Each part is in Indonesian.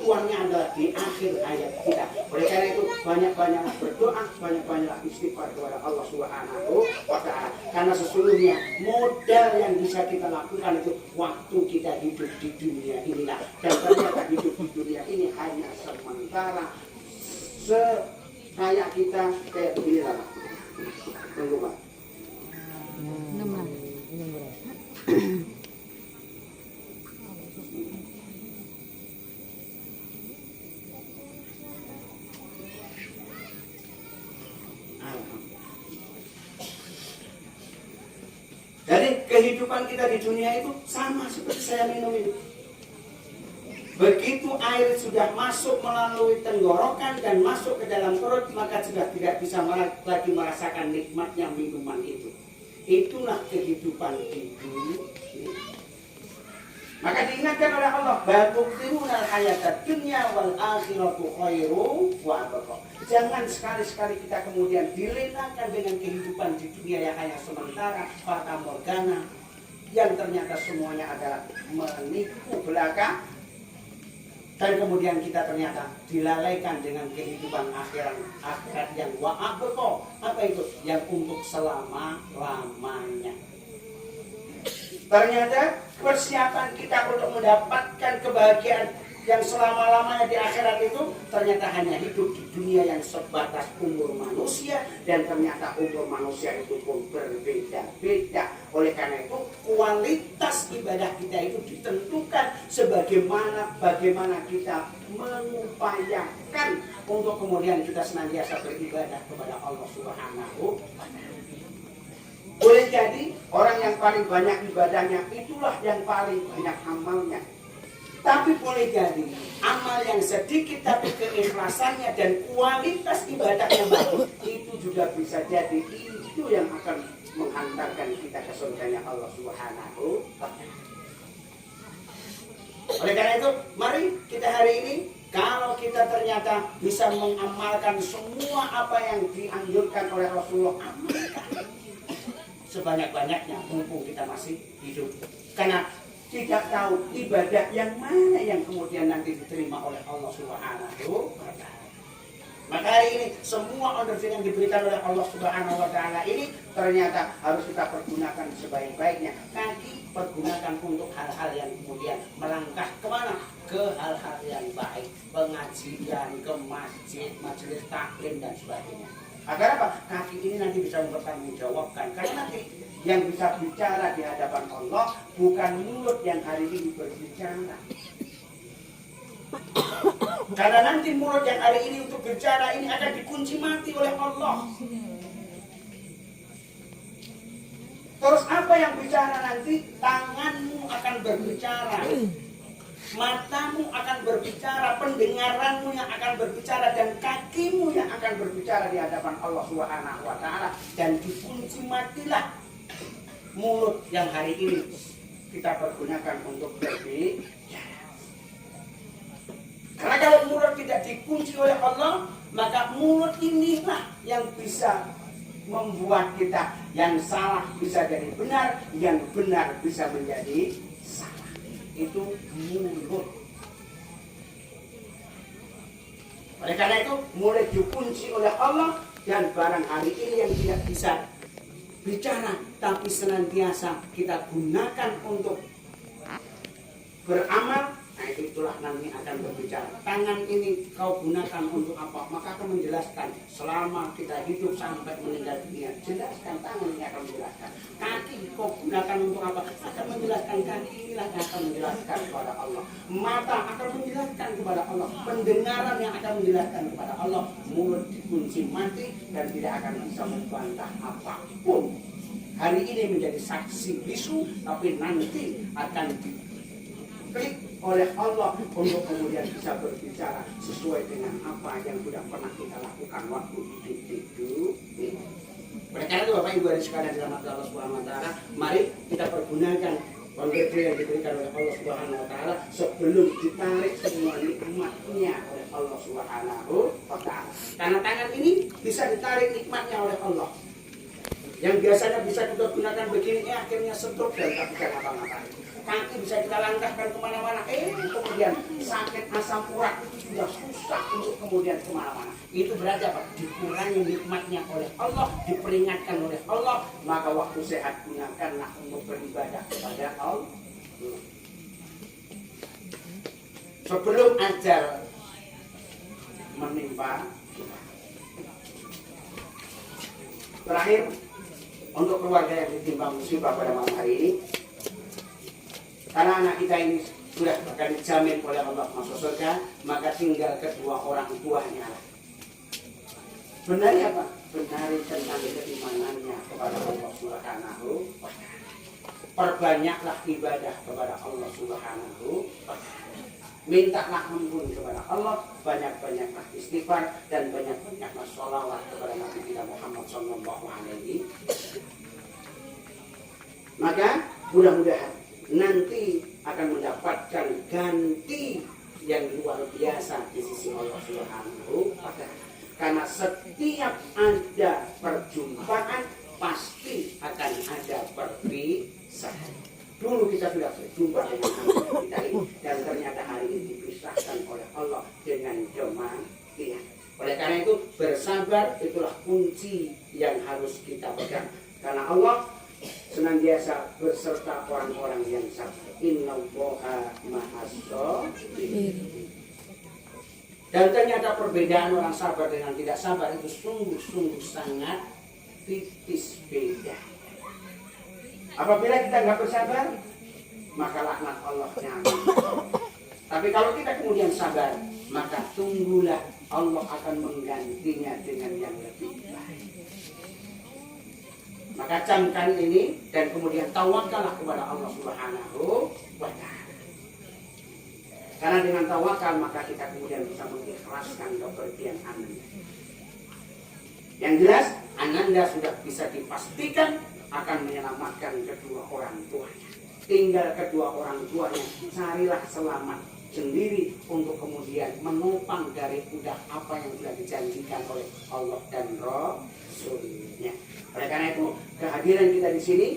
acuannya adalah di akhir hayat kita. Oleh karena itu banyak-banyak berdoa, banyak-banyak istighfar kepada Allah Subhanahu wa Ta'ala. Karena sesungguhnya modal yang bisa kita lakukan itu waktu kita hidup di dunia inilah. Dan ternyata hidup di dunia ini hanya sementara. Kayak kita kayak begini lah. Tunggu Pak. Jadi kehidupan kita di dunia itu sama seperti saya minum ini. Begitu air sudah masuk melalui tenggorokan dan masuk ke dalam perut, maka sudah tidak bisa lagi merasakan nikmatnya minuman itu. Itulah kehidupan di dunia. Maka diingatkan oleh Allah, "Batuqtirunal hayatad dunya wal akhiratu khairu wa abqa." Jangan sekali-sekali kita kemudian dilenakan dengan kehidupan di dunia yang hanya sementara, fata morgana, yang ternyata semuanya adalah menipu belaka. Dan kemudian kita ternyata dilalaikan dengan kehidupan akhirat yang wa abqa. Apa itu? Yang untuk selama-lamanya. Ternyata persiapan kita untuk mendapatkan kebahagiaan yang selama-lamanya di akhirat itu ternyata hanya hidup di dunia yang sebatas umur manusia, dan ternyata umur manusia itu pun berbeda-beda. Oleh karena itu kualitas ibadah kita itu ditentukan bagaimana kita mengupayakan untuk kemudian kita senantiasa beribadah kepada Allah Subhanahu wa Ta'ala. Boleh jadi orang yang paling banyak ibadahnya itulah yang paling banyak amalnya. Tapi boleh jadi amal yang sedikit tapi keikhlasannya dan kualitas ibadahnya bagus, itu juga bisa jadi itu yang akan menghantarkan kita ke surganya Allah Subhanahu wa Ta'ala. Oleh karena itu, mari kita hari ini, kalau kita ternyata bisa mengamalkan semua apa yang dianjurkan oleh Rasulullah, amalkan sebanyak-banyaknya mumpung kita masih hidup. Karena tidak tahu ibadah yang mana yang kemudian nanti diterima oleh Allah Subhanahu wa Ta'ala. Maka hari ini semua order yang diberikan oleh Allah Subhanahu wa Ta'ala ini ternyata harus kita pergunakan sebaik-baiknya. Kaki pergunakan untuk hal-hal yang kemudian melangkah kemana? Ke hal-hal yang baik, pengajian, ke masjid, majelis taklim dan sebagainya. Agar apa? Kaki ini nanti bisa mempertanggungjawabkan. Karena nanti yang bisa bicara di hadapan Allah bukan mulut yang hari ini berbicara. Karena nanti mulut yang hari ini untuk bicara ini akan dikunci mati oleh Allah. Terus apa yang bicara nanti? Tanganmu akan berbicara, matamu akan berbicara, pendengaranmu yang akan berbicara, dan kakimu yang akan berbicara di hadapan Allah Subhanahu wa Ta'ala. Dan dikunci matilah mulut yang hari ini kita pergunakan untuk berbicara. Karena kalau mulut tidak dikunci oleh Allah, maka mulut inilah yang bisa membuat kita yang salah bisa jadi benar, yang benar bisa menjadi salah. Itu mulut. Oleh karena itu mulai dikunci oleh Allah, dan barang hari ini yang tidak bisa bicara tapi senantiasa kita gunakan untuk beramal, nah itulah nanti akan berbicara. Tangan ini kau gunakan untuk apa? Maka akan menjelaskan selama kita hidup sampai meninggal dunia. Jelaskan, tangan ini akan menjelaskan. Kaki kau gunakan untuk apa? Akan menjelaskan. Kaki inilah yang akan menjelaskan kepada Allah. Mata akan menjelaskan kepada Allah. Pendengaran yang akan menjelaskan kepada Allah. Mulut dikunci mati dan tidak akan bisa membantah apapun. Hari ini menjadi saksi bisu, tapi nanti akan diklik oleh Allah untuk kemudian bisa berbicara sesuai dengan apa yang sudah pernah kita lakukan waktu hidup ini. Oleh karena itu Bapak Ibu hari sekalian dirahmati Allah Subhanahu wa Ta'ala, mari kita pergunakan pemberi yang diberikan oleh Allah Subhanahu wa Ta'ala sebelum ditarik semua nikmatnya oleh Allah Subhanahu wa Ta'ala. Karena tangan ini bisa ditarik nikmatnya oleh Allah. Yang biasanya bisa kita gunakan begini, akhirnya stroke dan tak bisa ngapa-ngapain. Kaki bisa kita langkahkan kemana-mana, kemudian sakit asam urat itu sudah susah untuk kemudian kemana-mana. Itu berarti apa? Dikurangi nikmatnya oleh Allah, diperingatkan oleh Allah. Maka waktu sehat gunakanlah untuk beribadah kepada Allah. Sebelum ajal menimpa kita. Terakhir, untuk keluarga yang ditimpa musibah pada malam hari ini, karena anak kita ini sudah akan dijamin oleh Allah masuk surga, maka tinggal kedua orang tuanya lah. Benar ya Pak? Benar tentang keimanannya kepada Allah Subhanahu wa Ta'ala. Perbanyaklah ibadah kepada Allah Subhanahu wa Ta'ala. Mintalah ampun kepada Allah, banyak-banyaklah istighfar dan banyak-banyaklah sholawat kepada Nabi kita Muhammad sallallahu alaihi wasallam. Maka mudah-mudahan nanti akan mendapatkan ganti yang luar biasa di sisi Allah Subhanahu wa Ta'ala. Karena setiap ada perjumpaan pasti akan ada perpisahan. Dulu kita sudah berjumpa dengan anak kita ini, dan ternyata hari ini dipisahkan oleh Allah dengan kematian. Oleh karena itu bersabar itulah kunci yang harus kita pegang. Karena Allah senantiasa berserta orang-orang yang sabar. Innallaha ma'as shabirin. Dan ternyata perbedaan orang sabar dengan tidak sabar itu sungguh-sungguh sangat tipis beda. Apabila kita nggak bersabar, maka laknat Allah nyata. Tapi kalau kita kemudian sabar, maka tunggulah Allah akan menggantinya dengan yang lebih baik. Maka camkan ini dan kemudian tawakallah kepada Allah Subhanahu wa Ta'ala. Karena dengan tawakal maka kita kemudian bisa mengikhlaskan kepergian Ananda. Yang jelas Ananda sudah bisa dipastikan akan menyelamatkan kedua orang tuanya. Tinggal kedua orang tuanya carilah selamat sendiri untuk kemudian menopang dari udah apa yang sudah dijanjikan oleh Allah dan Rasulnya. Oleh karena itu kehadiran kita di sini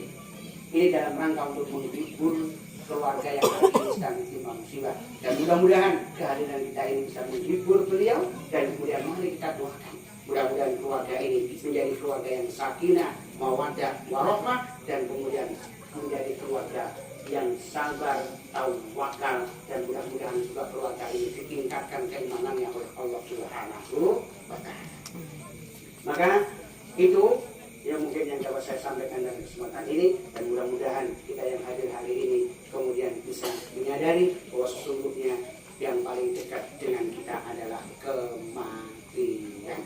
ini dalam rangka untuk menghibur keluarga yang hari ini sedang ditimpa musibah. Dan mudah-mudahan kehadiran kita ini bisa menghibur beliau dan kemudian mari kita doakan. Mudah-mudahan keluarga ini menjadi keluarga yang sakinah, mawaddah, warahmah, dan kemudian menjadi keluarga yang sabar, tawakal, dan mudah-mudahan juga keluarga ini ditingkatkan keimanannya oleh Allah Subhanahu wa Ta'ala. Maka itu yang mungkin yang dapat saya sampaikan dalam kesempatan ini, dan mudah-mudahan kita yang hadir hari ini kemudian bisa menyadari bahwa sesungguhnya yang paling dekat dengan kita adalah kematian.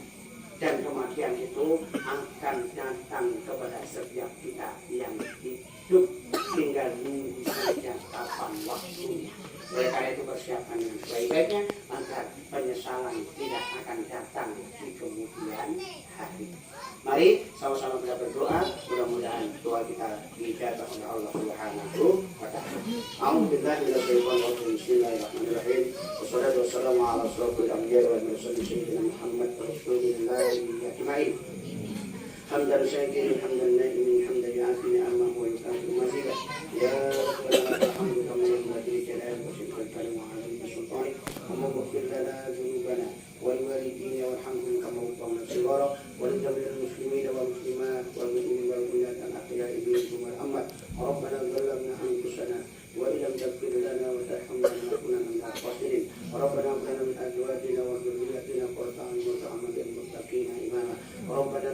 Dan kematian itu akan datang kepada setiap kita yang hidup, tinggal nunggu saja kapan waktunya. Oleh karena itu persiapkan dengan sebaik-baiknya agar penyesalan tidak akan datang di kemudian hari. Mari sama-sama kita berdoa, mudah-mudahan doa kita dijabah oleh Allah Subhanahu wa Ta'ala. A'udzubillahi minasyaitonir rajim. Bismillahirrahmanirrahim. Wassalatu wassalamu ala asyrofil anbiya'i wal mursalin sayyidina Muhammad rasulillahi ajma'in. Hamdan syakirin, hamdan na'imin, hamdan ya'afin amma wa yukafi mazida. Ya Rabbana alhamdu kama yanbaghi li jalali wajhikal karim wa 'azimi sultanik. Allahumma ighfir lana dhunubana wal walidina warhamhum kama rabbayana shighara wa lil jami'il muslimina wal muslimat wal mu'minina wal mu'minat al ahya'i minhum wal amwat. Rabbana zalamna anfusana wa illam taghfir lana wa tarhamna lanakunanna minal khasirin. Rabbana hab lana min azwajina wa dhurriyyatina qurrata a'yun waj'alna lil muttaqina imama. Rabbana